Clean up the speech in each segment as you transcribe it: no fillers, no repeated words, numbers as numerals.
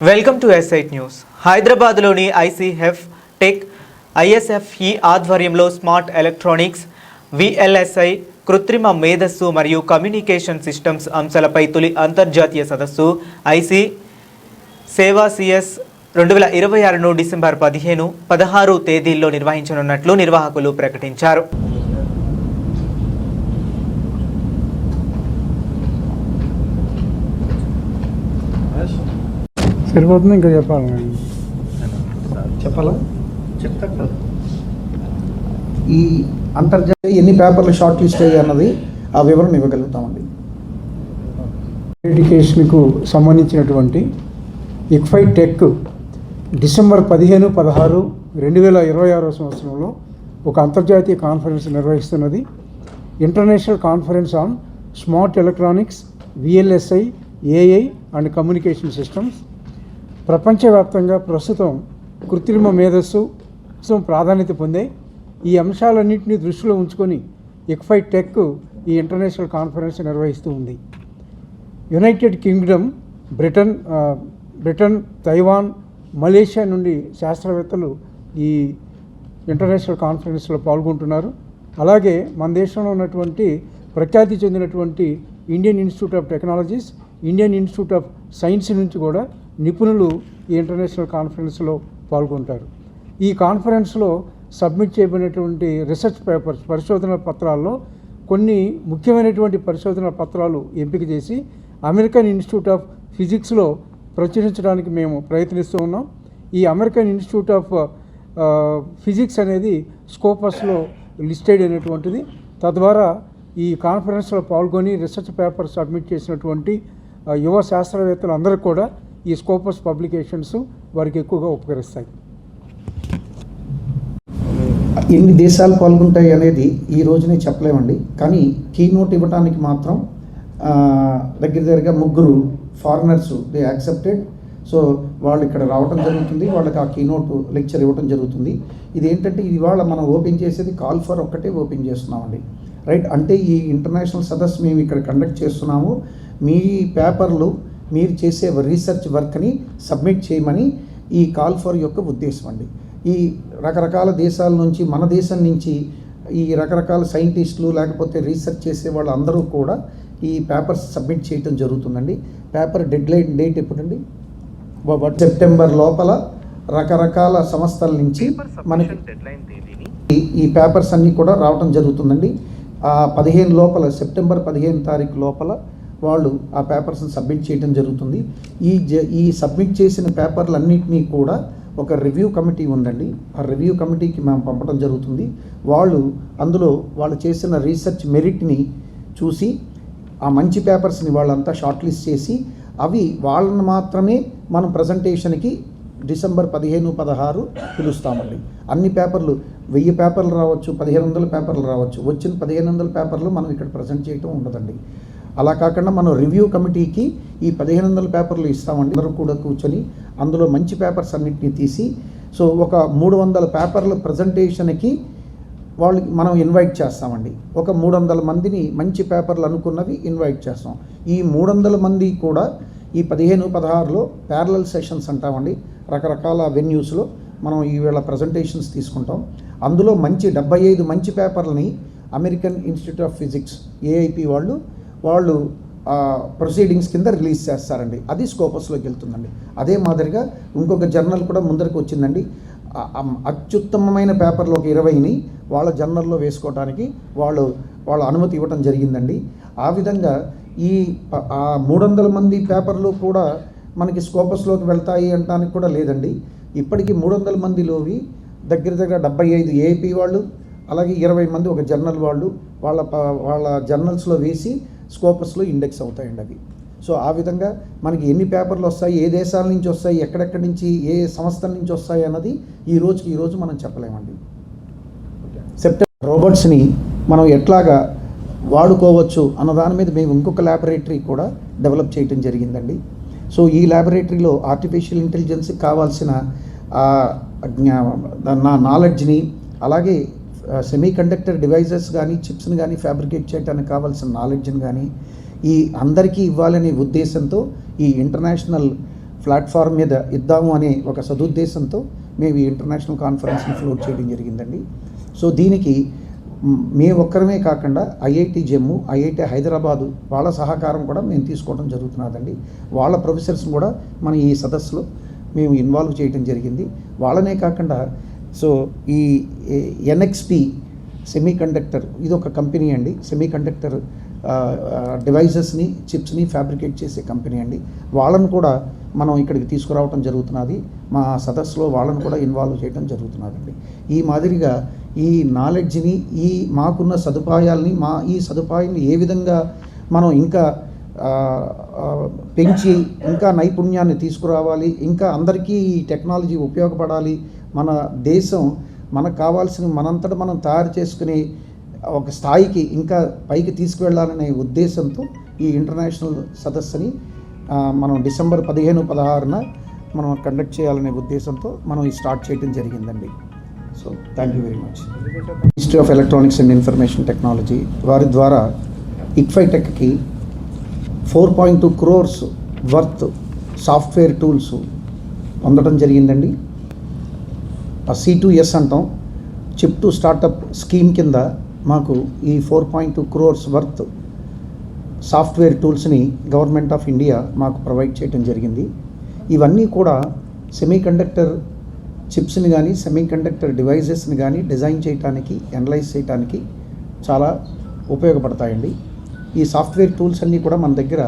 Welcome to ఎస్ఐట్ news. హైదరాబాద్లోని ICF tech ఐఎస్ఎఫ్ఈ ఆధ్వర్యంలో smart electronics, VLSI, కృత్రిమ మేధస్సు మరియు కమ్యూనికేషన్ సిస్టమ్స్ అంశాలపై తొలి అంతర్జాతీయ సదస్సు ఐసీ సేవా సిఎస్ 2026ను డిసెంబర్ 15, 16 తేదీల్లో నిర్వహించనున్నట్లు నిర్వాహకులు ప్రకటించారు. సరిపోతుంది, ఇంకా చెప్పాలా? ఈ అంతర్జాతీయ ఎన్ని పేపర్లు షార్ట్ లిస్ట్ అయ్యాయి అన్నది ఆ వివరణ ఇవ్వగలుగుతామండి. ఎడ్యుకేషన్కు సంబంధించినటువంటి ఇక్ఫై టెక్ డిసెంబర్ 15, 16, 2026 సంవత్సరంలో ఒక అంతర్జాతీయ కాన్ఫరెన్స్ నిర్వహిస్తున్నది. International conference on smart electronics, VLSI, AI and communication systems. ప్రపంచవ్యాప్తంగా ప్రస్తుతం కృత్రిమ మేధస్సు ప్రాధాన్యత పొందే ఈ అంశాలన్నింటినీ దృష్టిలో ఉంచుకొని ఇక్ఫై టెక్ ఈ ఇంటర్నేషనల్ కాన్ఫరెన్స్ నిర్వహిస్తూ ఉంది. United Kingdom, Britain, Taiwan, Malaysia నుండి శాస్త్రవేత్తలు ఈ ఇంటర్నేషనల్ కాన్ఫరెన్స్లో పాల్గొంటున్నారు. అలాగే మన దేశంలో ఉన్నటువంటి ప్రఖ్యాతి చెందినటువంటి Indian institute of technologies, Indian institute of science నుంచి కూడా నిపుణులు ఈ ఇంటర్నేషనల్ కాన్ఫరెన్స్లో పాల్గొంటారు. ఈ కాన్ఫరెన్స్లో సబ్మిట్ చేయబడినటువంటి రీసెర్చ్ పేపర్స్, పరిశోధన పత్రాల్లో కొన్ని ముఖ్యమైనటువంటి పరిశోధన పత్రాలు ఎంపిక చేసి అమెరికన్ ఇన్స్టిట్యూట్ ఆఫ్ ఫిజిక్స్లో ప్రచురించడానికి మేము ప్రయత్నిస్తూ ఉన్నాం. ఈ అమెరికన్ ఇన్స్టిట్యూట్ ఆఫ్ ఫిజిక్స్ అనేది స్కోపస్లో లిస్టెడ్ అయినటువంటిది. తద్వారా ఈ కాన్ఫరెన్స్లో పాల్గొని రీసెర్చ్ పేపర్ సబ్మిట్ చేసినటువంటి యువ శాస్త్రవేత్తలు అందరూ కూడా ఈ స్కోపస్ పబ్లికేషన్స్ వారికి ఎక్కువగా ఉపకరిస్తాయి. ఎన్ని దేశాలు పాల్గొంటాయి అనేది ఈ రోజునే చెప్పలేమండి. కానీ కీనోట్ ఇవ్వడానికి మాత్రం దగ్గరగా 3 ఫారినర్స్ దే యాక్సెప్టెడ్. సో వాళ్ళు ఇక్కడ రావడం జరుగుతుంది, వాళ్ళకి ఆ కీనోట్ లెక్చర్ ఇవ్వడం జరుగుతుంది. ఇదేంటంటే ఇవాళ మనం ఓపెన్ చేసేది కాల్ ఫర్ ఒక్కటే ఓపెన్ చేస్తున్నామండి, రైట్? అంటే ఈ ఇంటర్నేషనల్ సదస్సు మేము ఇక్కడ కండక్ట్ చేస్తున్నాము. మీ పేపర్లు, మీరు చేసే రీసెర్చ్ వర్క్ని సబ్మిట్ చేయమని ఈ కాల్ ఫర్ యొక్క ఉద్దేశం అండి. ఈ రకరకాల దేశాల నుంచి, మన దేశం నుంచి ఈ రకరకాల సైంటిస్టులు లేకపోతే రీసెర్చ్ చేసే వాళ్ళు అందరూ కూడా ఈ పేపర్స్ సబ్మిట్ చేయటం జరుగుతుందండి. పేపర్ డెడ్లైన్ డేట్ ఎప్పుడండి? సెప్టెంబర్ లోపల రకరకాల సంస్థల నుంచి మనకి ఈ పేపర్స్ అన్నీ కూడా రావటం జరుగుతుందండి. 15 లోపల, సెప్టెంబర్ 15 తారీఖు లోపల వాళ్ళు ఆ పేపర్స్ని సబ్మిట్ చేయడం జరుగుతుంది. ఈ సబ్మిట్ చేసిన పేపర్లన్నింటినీ కూడా ఒక రివ్యూ కమిటీ ఉందండి. ఆ రివ్యూ కమిటీకి మేము పంపడం జరుగుతుంది. అందులో వాళ్ళు చేసిన రీసెర్చ్ మెరిట్ని చూసి ఆ మంచి పేపర్స్ని వాళ్ళంతా షార్ట్ లిస్ట్ చేసి అవి వాళ్ళని మాత్రమే మనం ప్రజెంటేషన్కి డిసెంబర్ 15, 16 పిలుస్తామండి. అన్ని పేపర్లు 1000 పేపర్లు రావచ్చు, 1500 పేపర్లు రావచ్చు. వచ్చిన 1500 పేపర్లు మనం ఇక్కడ ప్రజెంట్ చేయటం ఉండదండి. అలా కాకుండా మనం రివ్యూ కమిటీకి ఈ 1500 పేపర్లు ఇస్తామండి. అందరూ కూడా కూర్చొని అందులో మంచి పేపర్స్ అన్నింటినీ తీసి, సో ఒక 300 పేపర్ల ప్రజెంటేషన్కి వాళ్ళకి మనం ఇన్వైట్ చేస్తామండి. ఒక 300 మందిని మంచి పేపర్లు అనుకున్నవి ఇన్వైట్ చేస్తాం. ఈ 300 మంది కూడా ఈ 15, 16లో ప్యారలల్ సెషన్స్ అంటామండి. రకరకాల వెన్యూస్లో మనం ఈవేళ ప్రజెంటేషన్స్ తీసుకుంటాం. అందులో 75 మంచి పేపర్లని American institute of physics, AIP వాళ్ళు ప్రొసీడింగ్స్ కింద రిలీజ్ చేస్తారండి. అది స్కోపస్లోకి వెళ్తుందండి. అదే మాదిరిగా ఇంకొక జర్నల్ కూడా ముందరికి వచ్చిందండి. అత్యుత్తమమైన పేపర్లు ఒక 20ని వాళ్ళ జర్నల్లో వేసుకోవడానికి వాళ్ళ అనుమతి ఇవ్వడం జరిగిందండి. ఆ విధంగా ఈ 300 మంది పేపర్లు కూడా మనకి స్కోపస్లోకి వెళ్తాయి అనడానికి కూడా లేదండి. ఇప్పటికీ 300 మందిలోవి దగ్గర 75 ఏఐపి వాళ్ళు, అలాగే 20 మంది ఒక జర్నల్ వాళ్ళు వాళ్ళ జర్నల్స్లో వేసి స్కోపస్లో ఇండెక్స్ అవుతాయండి అవి. సో ఆ విధంగా మనకి ఎన్ని పేపర్లు వస్తాయి, ఏ దేశాల నుంచి వస్తాయి, ఎక్కడెక్కడి నుంచి, ఏ సంస్థల నుంచి వస్తాయి అన్నది ఈ రోజు మనం చెప్పలేమండి. సెప్టెంబర్ రోబోట్స్ని మనం ఎట్లాగా వాడుకోవచ్చు అన్న దాని మీద మేము ఇంకొక ల్యాబొరేటరీ కూడా డెవలప్ చేయడం జరిగిందండి. సో ఈ ల్యాబొరేటరీలో ఆర్టిఫిషియల్ ఇంటెలిజెన్స్కి కావాల్సిన నాలెడ్జ్ని, అలాగే సెమీ కండక్టర్ డివైజెస్ కానీ, చిప్స్ని కానీ ఫ్యాబ్రికేట్ చేయడానికి కావాల్సిన నాలెడ్జ్ని కానీ ఈ అందరికీ ఇవ్వాలనే ఉద్దేశంతో ఈ ఇంటర్నేషనల్ ప్లాట్ఫామ్ మీద ఇద్దాము అనే ఒక సదుద్దేశంతో మేము ఈ ఇంటర్నేషనల్ కాన్ఫరెన్స్ని ఫ్లోట్ చేయడం జరిగిందండి. సో దీనికి మేము ఒక్కరమే కాకుండా ఐఐటి జమ్మూ, ఐఐటి హైదరాబాదు వాళ్ళ సహకారం కూడా మేము తీసుకోవడం జరుగుతున్నదండి. వాళ్ళ ప్రొఫెసర్స్ని కూడా మన ఈ సదస్సులో మేము ఇన్వాల్వ్ చేయడం జరిగింది. వాళ్ళనే కాకుండా సో ఈ ఎన్ఎక్స్పి సెమీ కండక్టర్ ఇది ఒక కంపెనీ అండి. సెమీ కండక్టర్ డివైజెస్ని, చిప్స్ని ఫ్యాబ్రికేట్ చేసే కంపెనీ అండి. వాళ్ళను కూడా మనం ఇక్కడికి తీసుకురావడం జరుగుతున్నది. మా సదస్సులో వాళ్ళను కూడా ఇన్వాల్వ్ చేయడం జరుగుతున్నదండి. ఈ మాదిరిగా ఈ నాలెడ్జ్ని, ఈ మాకున్న సదుపాయాల్ని, ఈ సదుపాయాన్ని ఏ విధంగా మనం ఇంకా పెంచి ఇంకా నైపుణ్యాన్ని తీసుకురావాలి, ఇంకా అందరికీ ఈ టెక్నాలజీ ఉపయోగపడాలి, మన దేశం మనకు కావాల్సిన మనంతట మనం తయారు చేసుకునే ఒక స్థాయికి ఇంకా పైకి తీసుకువెళ్ళాలనే ఉద్దేశంతో ఈ ఇంటర్నేషనల్ సదస్సుని మనం డిసెంబర్ 15-16న మనం కండక్ట్ చేయాలనే ఉద్దేశంతో మనం ఈ స్టార్ట్ చేయడం జరిగిందండి. So thank you very much. Ministry of electronics and information technology వారి ద్వారా ఇక్ఫైటెక్కి 4.2 crores వర్త్ సాఫ్ట్వేర్ టూల్స్ పొందడం జరిగిందండి. C2S అంటాం, చిప్ టు స్టార్టప్ స్కీమ్ కింద మాకు ఈ 4.2 crores వర్త్ సాఫ్ట్వేర్ టూల్స్ని గవర్నమెంట్ ఆఫ్ ఇండియా మాకు ప్రొవైడ్ చేయడం జరిగింది. ఇవన్నీ కూడా సెమీ కండక్టర్ చిప్స్ని కానీ, సెమీ కండక్టర్ డివైజెస్ని కానీ డిజైన్ చేయడానికి, అనలైజ్ చేయడానికి చాలా ఉపయోగపడతాయండి. ఈ సాఫ్ట్వేర్ టూల్స్ అన్నీ కూడా మన దగ్గర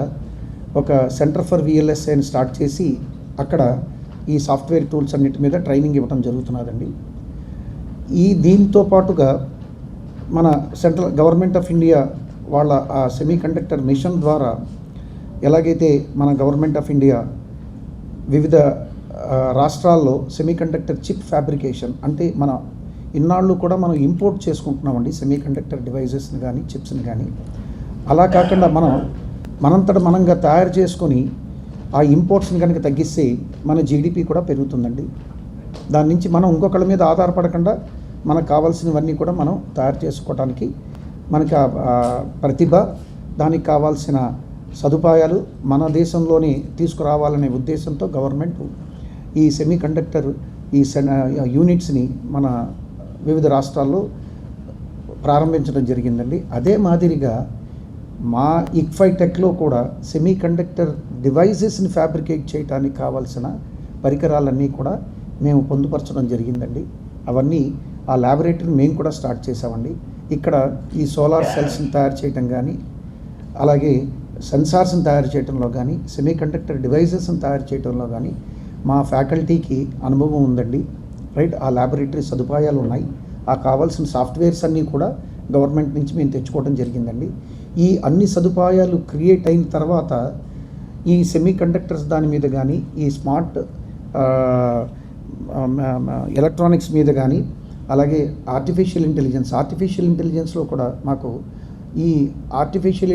ఒక సెంటర్ ఫర్ VLSIని స్టార్ట్ చేసి అక్కడ ఈ సాఫ్ట్వేర్ టూల్స్ అన్నిటి మీద ట్రైనింగ్ ఇవ్వడం జరుగుతున్నదండి. దీంతో పాటుగా మన సెంట్రల్ గవర్నమెంట్ ఆఫ్ ఇండియా వాళ్ళ ఆ సెమీ కండక్టర్ మిషన్ ద్వారా ఎలాగైతే మన గవర్నమెంట్ ఆఫ్ ఇండియా వివిధ రాష్ట్రాల్లో సెమీ కండక్టర్ చిప్ ఫ్యాబ్రికేషన్ అంటే మన ఇన్నాళ్ళు కూడా మనం ఇంపోర్ట్ చేసుకుంటున్నామండి సెమీ కండక్టర్ డివైజెస్ని కానీ, చిప్స్ని కానీ. అలా కాకుండా మనంతట మనంగా తయారు చేసుకొని ఆ ఇంపోర్ట్స్ని కనుక తగ్గిస్తే మన జీడిపి కూడా పెరుగుతుందండి. దాని నుంచి మనం ఇంకొకళ్ళ మీద ఆధారపడకుండా మనకు కావాల్సినవన్నీ కూడా మనం తయారు చేసుకోవడానికి మనకి ప్రతిభ, దానికి కావాల్సిన సదుపాయాలు మన దేశంలోనే తీసుకురావాలనే ఉద్దేశంతో గవర్నమెంట్ ఈ సెమీ కండక్టర్ ఈ యూనిట్స్ని మన వివిధ రాష్ట్రాల్లో ప్రారంభించడం జరిగిందండి. అదే మాదిరిగా మా ఇక్ఫైటెక్లో కూడా సెమీ కండక్టర్ డివైజెస్ని ఫ్యాబ్రికేట్ చేయడానికి కావాల్సిన పరికరాలన్నీ కూడా మేము పొందుపరచడం జరిగిందండి. అవన్నీ ఆ ల్యాబొరేటరీని మేము కూడా స్టార్ట్ చేసామండి. ఇక్కడ ఈ సోలార్ సెల్స్ని తయారు చేయడం కానీ, అలాగే సెన్సార్స్ని తయారు చేయడంలో కానీ, సెమీ కండక్టర్ డివైజెస్ని తయారు చేయడంలో కానీ మా ఫ్యాకల్టీకి అనుభవం ఉందండి. రైట్, ఆ ల్యాబొరేటరీ సదుపాయాలు ఉన్నాయి. ఆ కావాల్సిన సాఫ్ట్వేర్స్ అన్నీ కూడా గవర్నమెంట్ నుంచి మేము తెచ్చుకోవడం జరిగిందండి. ఈ అన్ని సదుపాయాలు క్రియేట్ అయిన తర్వాత ఈ సెమీ కండక్టర్స్ దాని మీద కానీ, ఈ స్మార్ట్ ఎలక్ట్రానిక్స్ మీద కానీ, అలాగే ఆర్టిఫిషియల్ ఇంటెలిజెన్స్లో కూడా మాకు ఈ ఆర్టిఫిషియల్